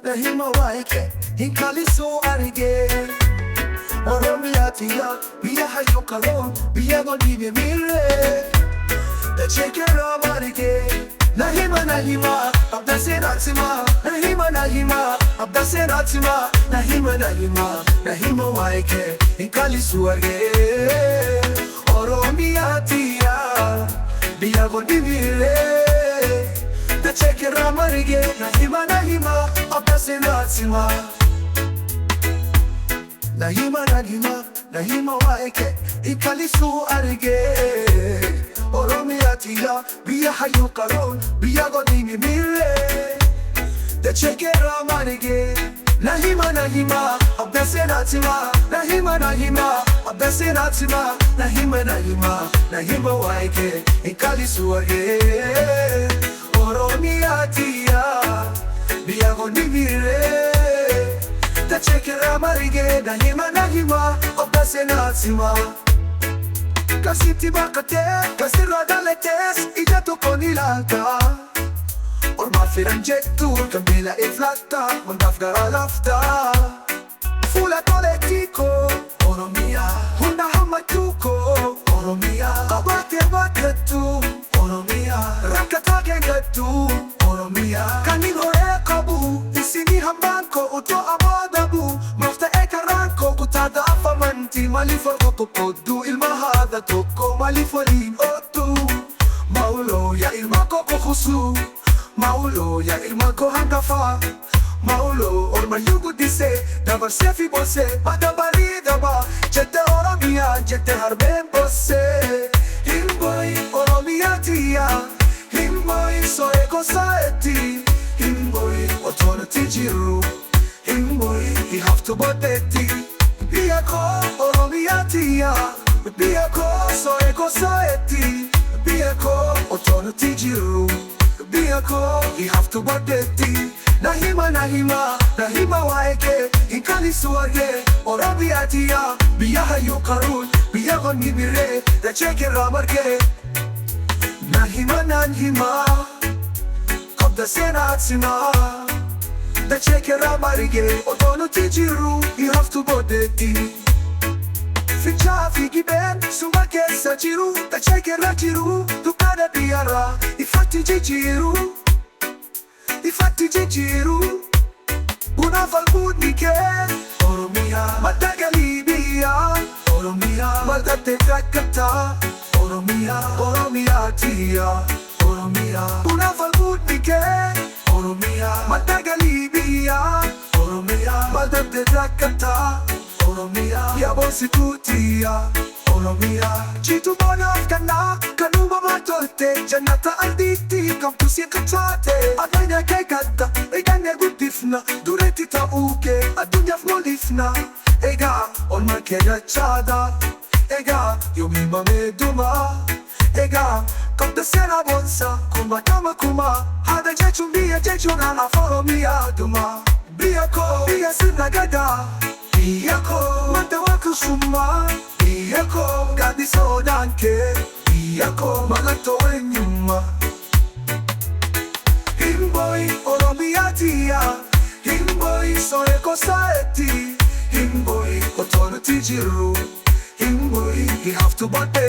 Nahima waike hinkalisu arige Oromiyaa tiya biya hayukaron biya golbibe mire Da chekera marige Nahima abda senatima Nahima abda senatima Nahima waike hinkalisu arige Oromiyaa tiya biya golbibe mire Da chekera marige Nahima abda senatima Nahima waike hinkalisu arige Oromiyaa tiya biya hayukaron biya golbibe mire Da chekera marige Nahima abda senatima Nahima abda senatima Nahima waike hinkalisu arige Oromiyaa tiya biya golbibe mire Da chekera marige Nahima abda senatima Kasiti bakate kasirra daletes ija tokko ni ilaalta Ormaa firan jettu gambila iflatta hundaaf garaa lafta Fuula toletti koo Oromiyaa hunda hammatu koo Oromiyaa qabaatee baattattu Oromiyaa rakkataa keenyattu Oromiyaa kan hin horee qabu isinii hambaan koo utoo abaadabu Mafta'ee karaan koo kutaada afamanti Maaliif tokko qodduu ilma haadha tokko Maaliif waliin oottu Maulo yaa ilma koo kukusu Maulo yaa ilma koo hangafa Maulo ormayyuu guddisee dabarsee fi boosee madabarii daba Jette Oromiyaa jette harbeen boosee Himboy Oromiyaa tiya Himboy so'ee gosaetti Himboy otoo nuti jiru Himboy hihaaftu booddeetti Biyya koo Oromiyaa tiya Biyya koo so'ee gosaetti Biyya koo otoo nuti jiru Biyya koo hihaaftu booddeetti Nahima waike hinkalisu arge Oromiyaa tiya biya hayukaron biya golbibe mire Da chekera marge Nahima abda senatima Da chekera marge otoo nuti jiru hihaaftu booddeetti Fichaa fi gibeen suma keessa jiru Da chekera jiru dukkaana biyyaarraa ifatti jijjiiru Bunaaf albuudni kee Oromiyaa madda galii biyyaa Oromiyaa maldattee rakkattaa Oromiyaa tiya Bunaaf albuudni kee Oromiyaa madda galii biyyaa Oromiyaa maldattee rakkattaa Yaa boonsituu tiya Jiitu bonaaf kannaa kan uumamaa tolte Jannata ardiitti kamtu si kataate Adayna kee gadda eeganee guddifna Dureetti ta'uu kee addunyaaf mul'ifna Egaa olma kee dachaadha Egaa yoom himamee dhuma Egaa qabda seenaa boonsa kuma Haadha jechuun biyya jechuun anaaf Oromiyaa dhuma Biyya koo biyya sirna gadaa Biyya koo madda waaqessummaa Biyya koo gaaddisa odaan kee Biyya koo mallattoo eenyummaa Himboy Oromiyaa tiya Himboy so'ee gosaetti Himboy otoo nuti jiru Himboy hihaaftu booddeetti